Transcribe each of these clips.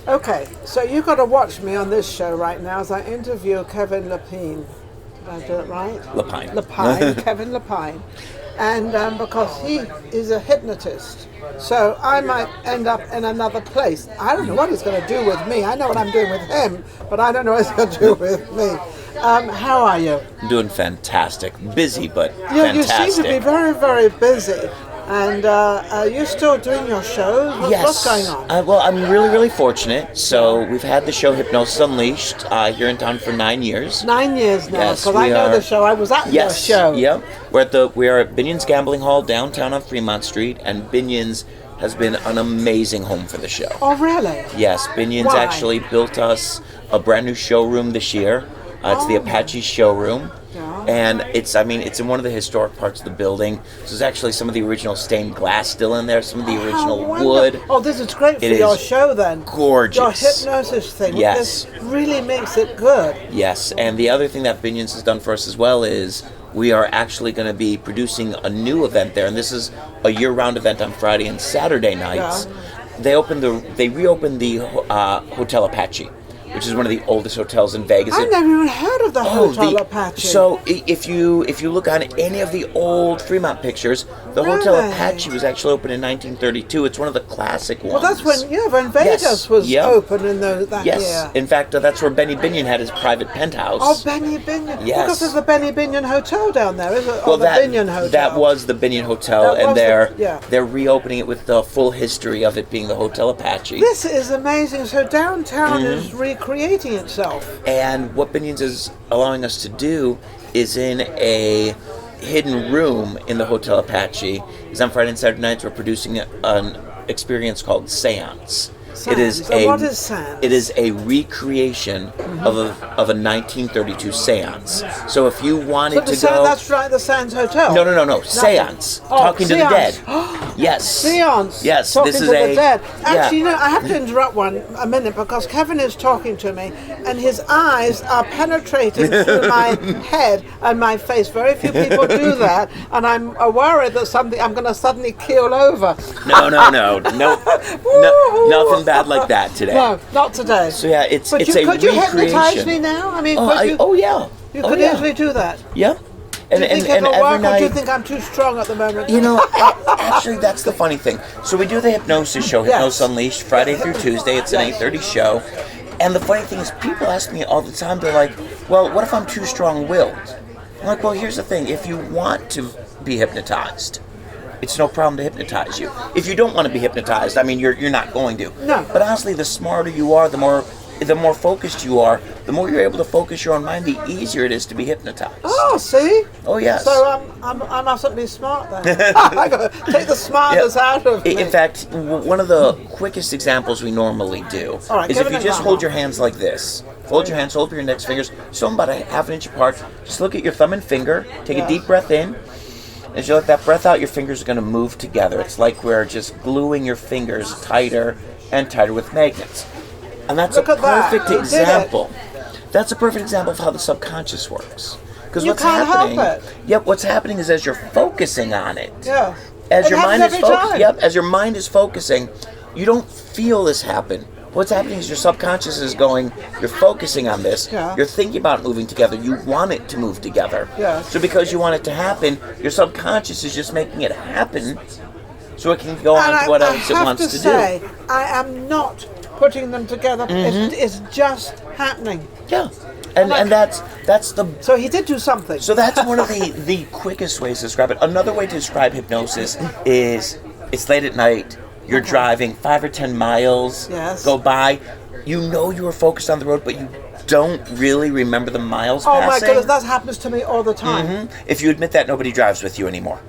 Okay, so you've got to watch me on this show right now as I interview Kevin Lepine. Did I do it right? Lepine. Kevin Lepine. And because he is a hypnotist. So I might end up in another place. I don't know what he's going to do with me. I know what I'm doing with him, but I don't know what he's going to do with me. How are you? I'm doing fantastic. Busy, but fantastic. You seem to be very, very busy. And are you still doing your shows? Yes. What's going on? Well, I'm really, really fortunate. So we've had the show Hypnosis Unleashed here in town for 9 years. 9 years now, Yes, because I know the show. I was at the show. Yep. We are at Binions Gambling Hall downtown on Fremont Street, and Binions has been an amazing home for the show. Oh, really? Yes, Binions Why? actually built us a brand new showroom this year. It's the Apache showroom. Yeah. And it's in one of the historic parts of the building. So there's actually some of the original stained glass still in there, some of the original wood. Oh, this is great for It your is show then. gorgeous. Your hypnosis thing. Yes. This really makes it good. Yes, and the other thing that Binions has done for us as well is we are actually going to be producing a new event there, and this is a year-round event on Friday and Saturday nights. Yeah. They reopened the Hotel Apache, which is one of the oldest hotels in Vegas. I've never even heard of the Hotel Apache. So if you look on any of the old Fremont pictures, the Hotel Apache was actually opened in 1932. It's one of the classic ones. Well, that's when Vegas was open in that year. In fact, that's where Benny Binion had his private penthouse. Oh, Benny Binion. Yes. Because there's the Benny Binion Hotel down there, isn't it? Well, the Binion Hotel. That was the Binion Hotel, That and was they're reopening it with the full history of it being the Hotel Apache. This is amazing. So downtown is recreating itself. And what Binions is allowing us to do is in a hidden room in the Hotel Apache is on Friday and Saturday nights we're producing an experience called Seance. What is Seance? It is a recreation of a 1932 Seance. So if you wanted to go, that's right, the Sands Hotel. No. Seance. Talking to the dead. Yes. Seance. Yes. Talking this is to the dead. Actually, yeah. I have to interrupt a minute because Kevin is talking to me, and his eyes are penetrating through my head and my face. Very few people do that, and I'm worried that I'm going to suddenly keel over. No. Nothing bad like that today. No, not today. So yeah, it's a could recreation. You hypnotize me now? I mean, you could easily do that. Yeah. Do you think it'll work, or do you think I'm too strong at the moment? Actually, that's the funny thing. So we do the hypnosis show, Hypnosis Unleashed, Friday through Tuesday. It's an 8:30 show. And the funny thing is, people ask me all the time, they're like, well, what if I'm too strong-willed? I'm like, well, here's the thing. If you want to be hypnotized, it's no problem to hypnotize you. If you don't want to be hypnotized, I mean, you're not going to. No. But honestly, the smarter you are, the more focused you are, the more you're able to focus your own mind, the easier it is to be hypnotized. Oh, see? Oh, yes. So I mustn't be smart then. I got to take the smartness out of me. In fact, one of the quickest examples we normally do is if you just hold your hands like this. Fold your hands, hold your index fingers, so about a half an inch apart. Just look at your thumb and finger. Take a deep breath in. As you let that breath out, your fingers are going to move together. It's like we're just gluing your fingers tighter and tighter with magnets. And that's a perfect example. That's a perfect example of how the subconscious works. Because what's happening? Help it. Yep. What's happening is as you're focusing on it. Yeah. As your mind is focusing. Yep. As your mind is focusing, you don't feel this happen. What's happening is your subconscious is going. You're focusing on this. Yeah. You're thinking about moving together. You want it to move together. Yeah. So because you want it to happen, your subconscious is just making it happen, so it can go on to what else it wants to do. I am not putting them together. It's just happening. Yeah. And that's the. So he did do something. So that's one of the quickest ways to describe it. Another way to describe hypnosis is it's late at night. You're driving 5 or 10 miles. Go by. You know you were focused on the road, but you don't really remember the miles passing. Oh my goodness, that happens to me all the time. If you admit that, nobody drives with you anymore.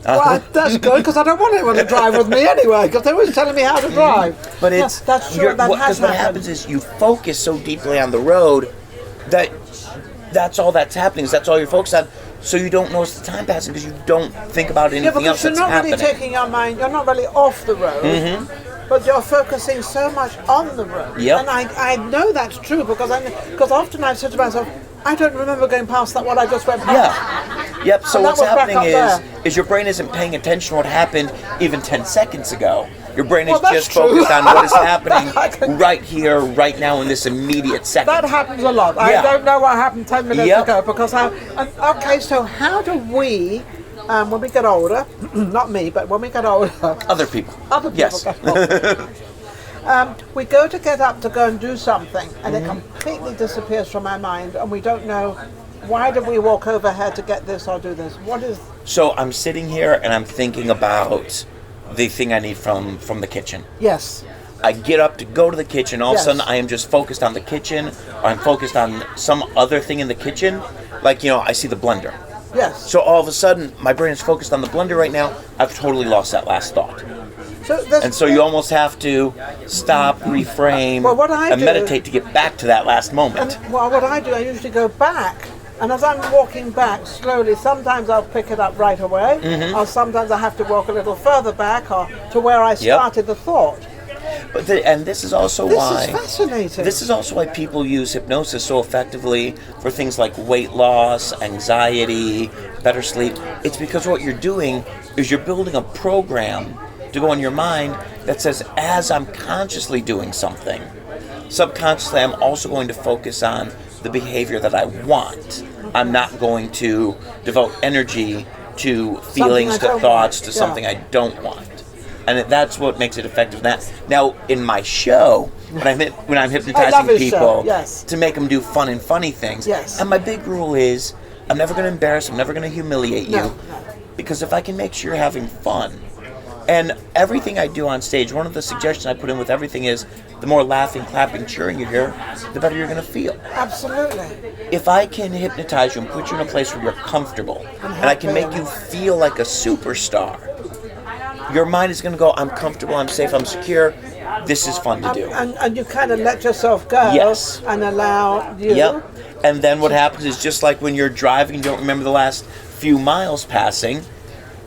Well, that's good, because I don't want anyone to drive with me anyway, because they're always telling me how to drive. But it's that's true. Because what happens is you focus so deeply on the road that that's all that's happening. That's all you're focused on. So you don't notice the time passing because you don't think about anything else that's happening. You're not really taking your mind. You're not really off the road. But you're focusing so much on the road. Yep. And I know that's true because often I've said to myself, I don't remember going past that one I just went past. Yeah. Yep, so And that what's was back happening up is your brain isn't paying attention to what happened even 10 seconds ago. Your brain is that's just true. focused on what is happening right here, right now, in this immediate second. That happens a lot. I don't know what happened 10 minutes ago because okay, so how do we, when we get older, not me, but when we get older... Other people. Yes. Get older, we go to get up to go and do something and it completely disappears from our mind and we don't know why did we walk overhead to get this or do this. What is... So I'm sitting here and I'm thinking about the thing I need from the kitchen. Yes. I get up to go to the kitchen, all of a sudden I am just focused on the kitchen, or I'm focused on some other thing in the kitchen. Like, I see the blender. Yes. So all of a sudden, my brain is focused on the blender right now. I've totally lost that last thought. So you almost have to stop, reframe, and meditate to get back to that last moment. And, what I do, I usually go back. And as I'm walking back slowly, sometimes I'll pick it up right away, or sometimes I have to walk a little further back or to where I started the thought. And this is also why... This is fascinating. This is also why people use hypnosis so effectively for things like weight loss, anxiety, better sleep. It's because what you're doing is you're building a program to go in your mind that says, as I'm consciously doing something, subconsciously I'm also going to focus on the behavior that I want. I'm not going to devote energy to feelings, to thoughts, to something I don't want. And that's what makes it effective. Now, in my show, when I'm hypnotizing people to make them do fun and funny things, and my big rule is, I'm never going to embarrass, I'm never going to humiliate you, because if I can make sure you're having fun, and everything I do on stage, one of the suggestions I put in with everything is, the more laughing, clapping, cheering you hear, the better you're going to feel. Absolutely. If I can hypnotize you and put you in a place where you're comfortable, and I can make you feel like a superstar, your mind is going to go, I'm comfortable, I'm safe, I'm secure, this is fun to do. And you kind of let yourself go and allow you. Yep. And then what happens is, just like when you're driving and you don't remember the last few miles passing,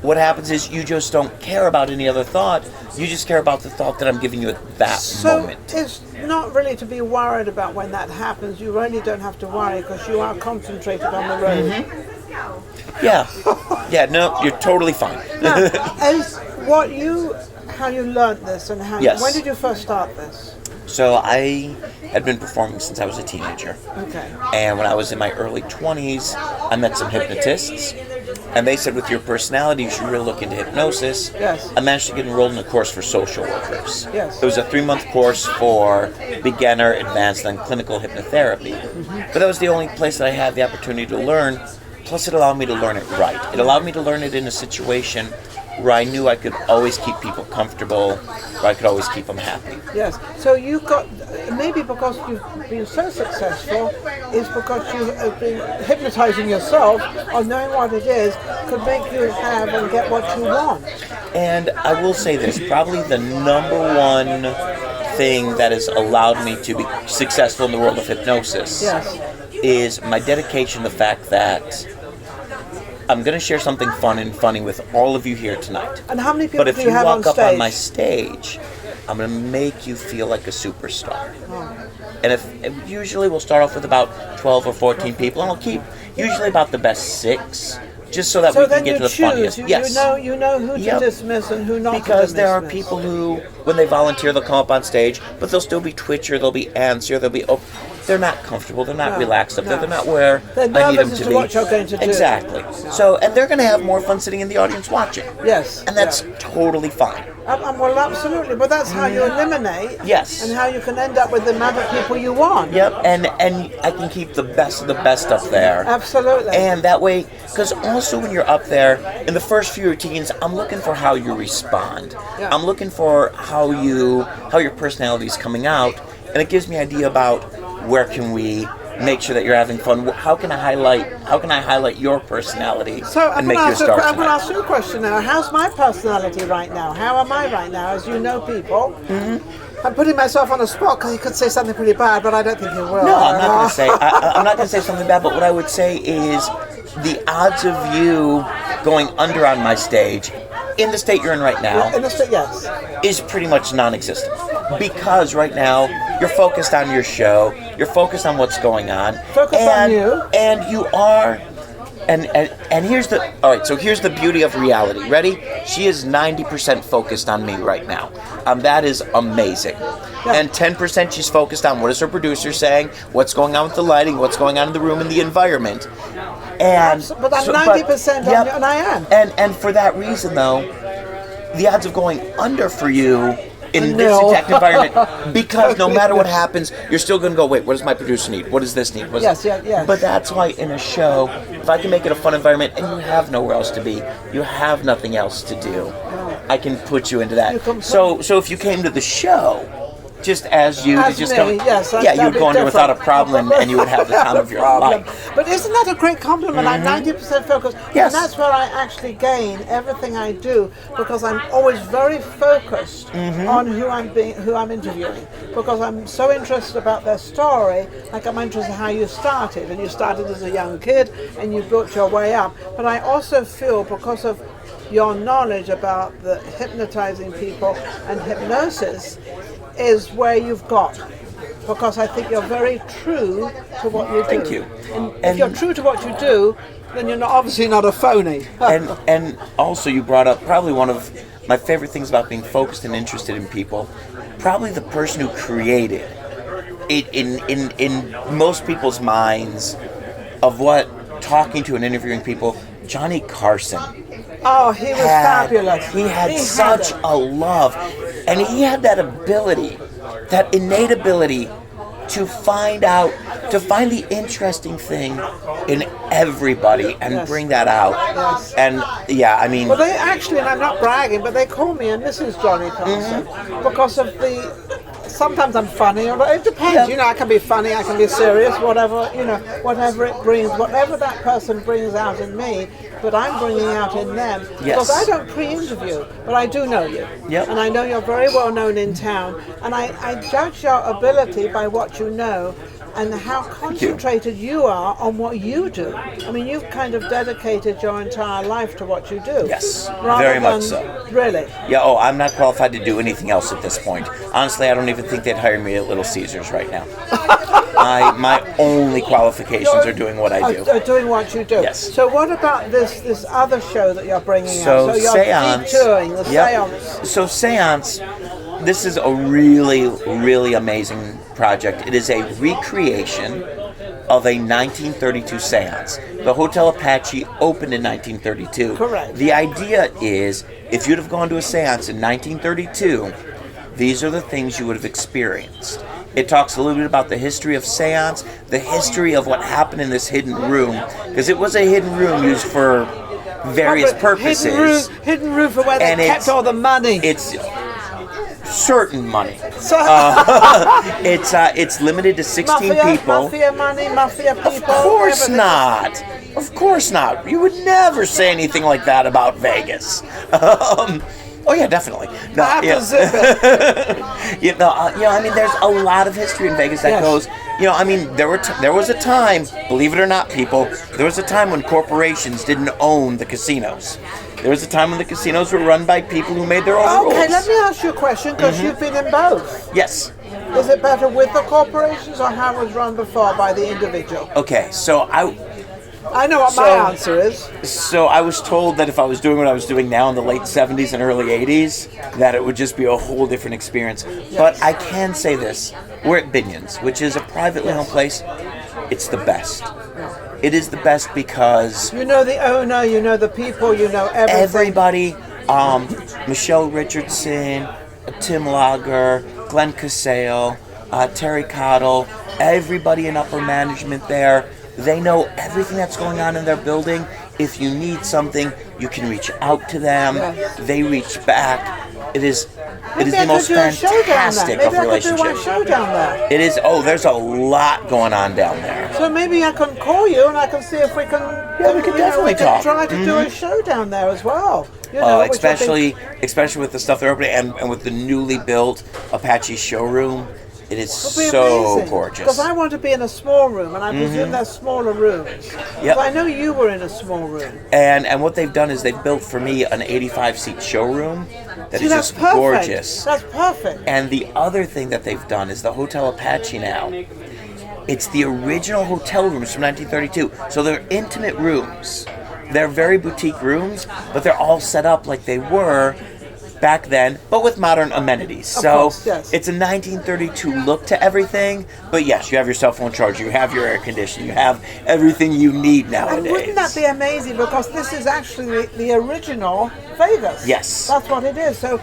what happens is you just don't care about any other thought. You just care about the thought that I'm giving you at that moment. So it's not really to be worried about when that happens. You really don't have to worry because you are concentrated on the road. Yeah, no, you're totally fine. Now, as how you learned this and when did you first start this? So I had been performing since I was a teenager. Okay. And when I was in my early 20s, I met some hypnotists. And they said, with your personality, you should really look into hypnosis. Yes. I managed to get enrolled in a course for social workers. Yes. It was a 3-month course for beginner, advanced, and clinical hypnotherapy. But that was the only place that I had the opportunity to learn. Plus, it allowed me to learn it right. It allowed me to learn it in a situation where I knew I could always keep people comfortable, where I could always keep them happy. Yes. So you got, maybe because you've been so successful, is because you have been hypnotizing yourself or knowing what it is could make you have and get what you want. And I will say this, probably the number one thing that has allowed me to be successful in the world of hypnosis is my dedication to the fact that I'm going to share something fun and funny with all of you here tonight. And how many people do you have on stage? But if you walk up on my stage, I'm going to make you feel like a superstar. And usually we'll start off with about 12 or 14 people, and I'll keep usually about the best 6, just so that we can get to the funniest. Yes. You know who to dismiss and who not to dismiss. Because there are people who, when they volunteer, they'll come up on stage, but they'll still be twitchy, or they'll be antsy, or they'll be they're not comfortable, they're not relaxed up there, they're not where they're I need them to be. What you're going to do. Exactly. So, and they're going to have more fun sitting in the audience watching. Yes. And that's totally fine. Well, absolutely, but that's how you eliminate. Yes. And how you can end up with the amount of people you want. Yep, and I can keep the best of the best up there. Absolutely. And that way, because also when you're up there, in the first few routines, I'm looking for how you respond. Yeah. I'm looking for how your personality is coming out, and it gives me an idea about where can we make sure that you're having fun. How can I highlight your personality and make you a star tonight? I'm going to ask you a question now. How's my personality right now? How am I right now? As you know, people. Mm-hmm. I'm putting myself on the spot because he could say something pretty bad, but I don't think he will. No, I'm not going to say. I'm not going to say something bad. But what I would say is the odds of you going under on my stage, in the state you're in right now, is pretty much non-existent. Because right now you're focused on your show, you're focused on what's going on, on you, and you are And here's the all right. So here's the beauty of reality. Ready? She is 90% focused on me right now. That is amazing. Yeah. And 10% she's focused on what is her producer saying, what's going on with the lighting, what's going on in the room and the environment. And but I'm 90% on you, and I am. And for that reason, though, the odds of going under for you in this exact environment, because no matter what happens, you're still going to go, wait, what does my producer need? What does this need? Yes. But that's why in a show, if I can make it a fun environment and you have nowhere else to be, you have nothing else to do, I can put you into that. So if you came to the show, just as you just come, you would go in there without a problem, and you would have the time of your life. But isn't that a great compliment? I'm 90% focused, yes. And that's where I actually gain everything I do, because I'm always very focused on who I'm interviewing, because I'm so interested about their story. Like I'm interested in how you started, and you started as a young kid, and you built your way up. But I also feel, because of your knowledge about the hypnotizing people and hypnosis, is where you've got, because I think you're very true to what you do. Thank you. And if you're true to what you do, then you're obviously not a phony. and also you brought up probably one of my favorite things about being focused and interested in people, probably the person who created it in most people's minds of what talking to and interviewing people, Johnny Carson. Oh, he was fabulous. He had such a love, and he had that ability, that innate ability to find the interesting thing in everybody and bring that out. Yes. And I mean... Well, they actually, and I'm not bragging, but they call me a Mrs. Johnny Carson because of sometimes I'm funny, or it depends, I can be funny, I can be serious, whatever it brings, whatever that person brings out in me, but I'm bringing out in them. Yes. Because I don't pre-interview, but I do know you. Yep. And I know you're very well known in town, and I judge your ability by what you know, and how concentrated you are on what you do. I mean, you've kind of dedicated your entire life to what you do. Yes, very much so. Really? Yeah, I'm not qualified to do anything else at this point. Honestly, I don't even think they'd hire me at Little Caesars right now. My only qualifications are doing what I do. Doing what you do. Yes. So what about this other show that you're bringing out? So you're Seance. detouring the Seance. So Seance, this is a really, really amazing project. It is a recreation of a 1932 seance. The Hotel Apache opened in 1932. Correct. The idea is, if you'd have gone to a seance in 1932, these are the things you would have experienced. It talks a little bit about the history of seance, the history of what happened in this hidden room, because it was a hidden room used for various purposes. Hidden room for where they kept all the money. It's certain money. It's limited to 16 people. Mafia money, mafia people. Of course not. Of course not. You would never say anything like that about Vegas. Oh yeah, definitely. No, I have to zip it. I mean, there's a lot of history in Vegas that goes. I mean, there was a time, believe it or not, people, there was a time when corporations didn't own the casinos. There was a time when the casinos were run by people who made their own rules. Okay, let me ask you a question, because you've been in both. Yes. Is it better with the corporations, or how it was run before by the individual? Okay, so I know what my answer is. So I was told that if I was doing what I was doing now in the late 70s and early 80s, that it would just be a whole different experience. Yes. But I can say this. We're at Binions, which is a privately owned place. It's the best. It is the best because... You know the owner, you know the people, you know everything. Everybody, Michelle Richardson, Tim Lager, Glenn Casale, Terry Cottle, everybody in upper management there. They know everything that's going on in their building. If you need something, you can reach out to them. Yes. They reach back. It is the most fantastic of relationships. Maybe I could do one show down there. It is. Oh, there's a lot going on down there. So maybe I can call you and I can see if we can. Yeah, we can definitely talk. Try to do a show down there as well. Especially with the stuff they're opening and with the newly built Apache showroom. It is so gorgeous. Because I want to be in a small room, and I presume there's smaller rooms. Yep. I know you were in a small room. And what they've done is they've built for me an 85-seat showroom that is just gorgeous. That's perfect. And the other thing that they've done is the Hotel Apache now It's the original hotel rooms from 1932. So they're intimate rooms. They're very boutique rooms, but they're all set up like they were back then, but with modern amenities. So course, yes. It's a 1932 look to everything, but yes, you have your cell phone charger, you have your air conditioning, you have everything you need nowadays. And wouldn't that be amazing? Because this is actually the original Vegas. Yes. That's what it is. So,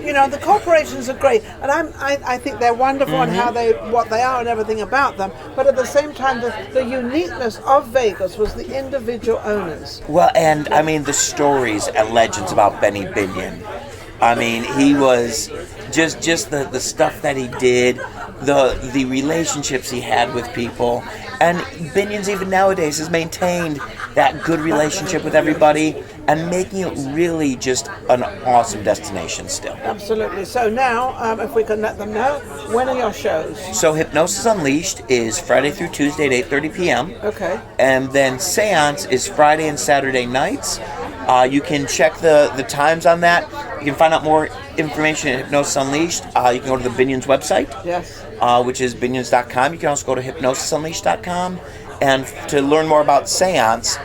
you know, the corporations are great, and I think they're wonderful and what they are and everything about them. But at the same time, the uniqueness of Vegas was the individual owners. Well, and I mean the stories and legends about Benny Binion. I mean, he was just the stuff that he did, the relationships he had with people, and Binions even nowadays has maintained that good relationship with everybody and making it really just an awesome destination still. Absolutely. So now, if we can let them know, when are your shows? So Hypnosis Unleashed is Friday through Tuesday at 8:30 p.m. Okay. And then Seance is Friday and Saturday nights. You can check the times on that. You can find out more information at Hypnosis Unleashed. You can go to the Binions website, Yes. which is binions.com. You can also go to hypnosisunleashed.com. And to learn more about Seance,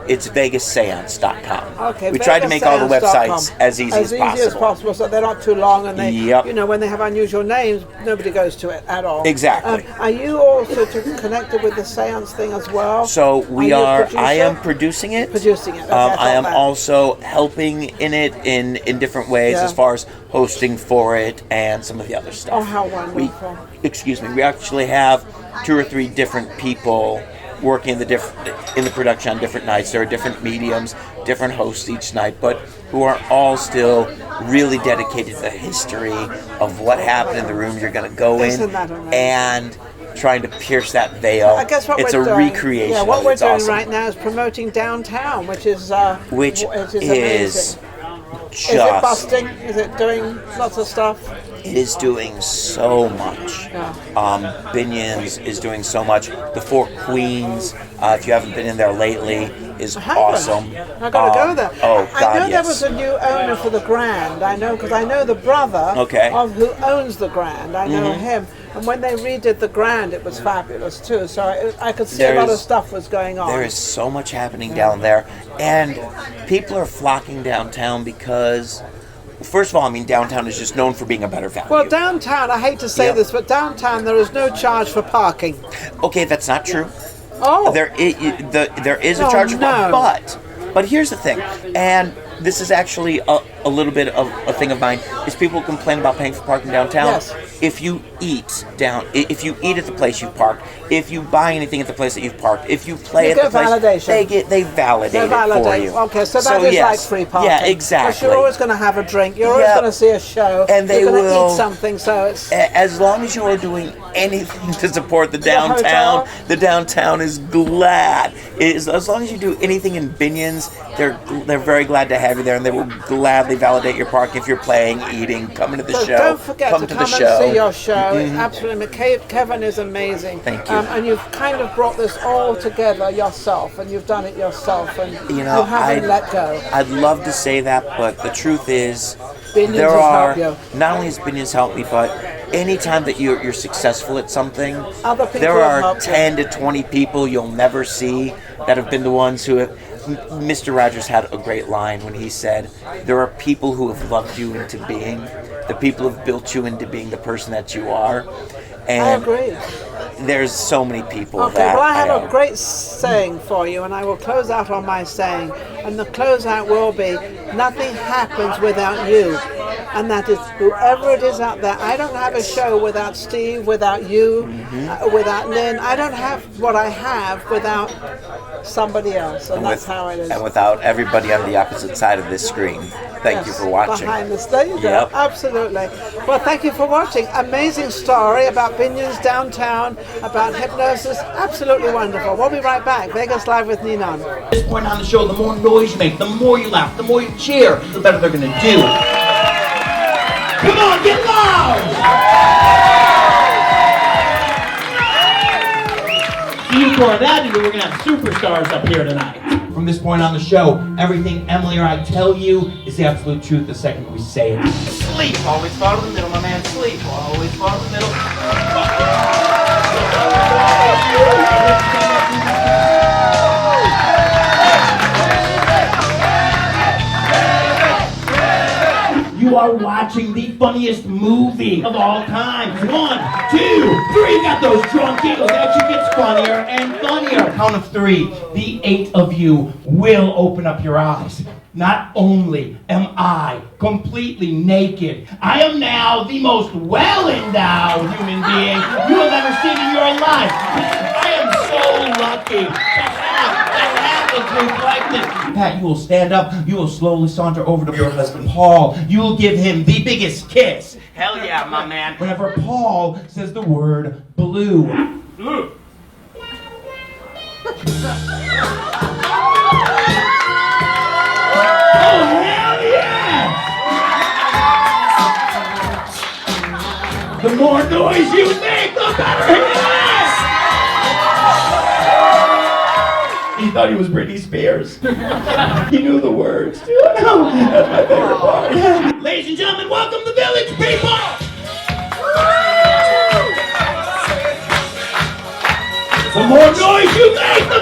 it's vegasseance.com. Okay, we tried to make all the websites as easy as possible, so they're not too long, and they, Yep. you know, when they have unusual names, nobody goes to it at all. Exactly. Are you also connected with the seance thing as well? So we are. I am producing it. Producing it. Okay, I am that. also helping in it in different ways, Yeah. as far as hosting for it and some of the other stuff. Oh, how wonderful! We actually have 2 or 3 different people working in the production on different nights. There are different mediums, different hosts each night, but who are all still really dedicated to the history of what happened in the room you're going to go in, Isn't that amazing? and trying to pierce that veil. I guess what it's we're a doing, recreation. Yeah, what we're it's doing awesome. right now is promoting downtown, which is Which amazing. is Is it busting? Is it doing lots of stuff? It is doing so much. Yeah. Binions is doing so much. The Four Queens, if you haven't been in there lately, is I haven't. awesome. I gotta go there. Oh God, I know there yes. was a new owner for the Grand. I know because I know the brother Okay. of who owns the Grand. I know him. And when they redid the Grand, it was fabulous too. So I could see a lot of stuff was going on. There is so much happening down there, and people are flocking downtown because, first of all, I mean, downtown is just known for being a better value. Well, downtown, I hate to say Yep. this, but downtown there is no charge for parking. Okay, that's not true. Oh, There is a Oh, charge for no. but here's the thing, and this is actually a little bit of a thing of mine, is people complain about paying for parking downtown. Yes. If you eat at the place you've parked, if you buy anything at the place that you've parked, if you play You at the get place, validation. they validate it for you. Okay, so that is yes. like free parking. Yeah, exactly. Because you're always going to have a drink. You're always Yep. going to see a show. And they you're going to will- eat something. So it's As long as you are doing anything to support the hotel? downtown, the downtown is glad. As long as you do anything in Binions, they're very glad to have you there, and they will gladly validate your parking if you're playing, eating, coming to the So show. don't forget to the come show. and see your show. Absolutely. Kevin is amazing. Thank you. And you've kind of brought this all together yourself, and you've done it yourself, and You know, haven't let go. I'd love to say that, but the truth is, Binions there has are helped you. not only has Binions helped me, but anytime that you're successful at something, Other people there have are helped you. 10 to 20 people you'll never see that have been the ones who have. Mr. Rogers had a great line when he said, "There are people who have loved you into being, the people who have built you into being the person that you are." And I agree. there's so many people Okay, that well, I have know. a great saying for you, and I will close out on my saying. And the closeout will be, nothing happens without you. And that is, whoever it is out there, I don't have a show without Steve, without you, without Lynn. I don't have what I have without somebody else, and that's how it is. And without everybody on the opposite side of this screen. Thank you Yes, for watching. Behind the stage, Yep. absolutely. Well, thank you for watching. Amazing story about Binions downtown, about hypnosis. Absolutely wonderful. We'll be right back. Vegas Live with Ninon. At this point on the show, the more noise you make, the more you laugh, the more you cheer, the better they're going to do. Come on, get loud! See, for that, we're going to have superstars up here tonight. From this point on the show, everything Emily or I tell you is the absolute truth the second we say it. Sleep! Always follow the middle, my man. Sleep! Always follow the middle. You are watching the funniest movie of all time. 1, 2, 3. Got those drunk giggles. It actually gets funnier and funnier. Count of 3. The 8 of you will open up your eyes. Not only am I completely naked, I am now the most well-endowed human being you have ever seen in your life. I am so lucky to have a group like this. Pat, you will stand up. You will slowly saunter over to your husband, Paul. You will give him the biggest kiss. Hell yeah, my man. Whenever Paul says the word blue. Blue. Oh, hell yes! The more noise you make, the better it is! He thought he was Britney Spears. He knew the words, too. No, that's my favorite part. Ladies and gentlemen, welcome the village people! The more noise you make, the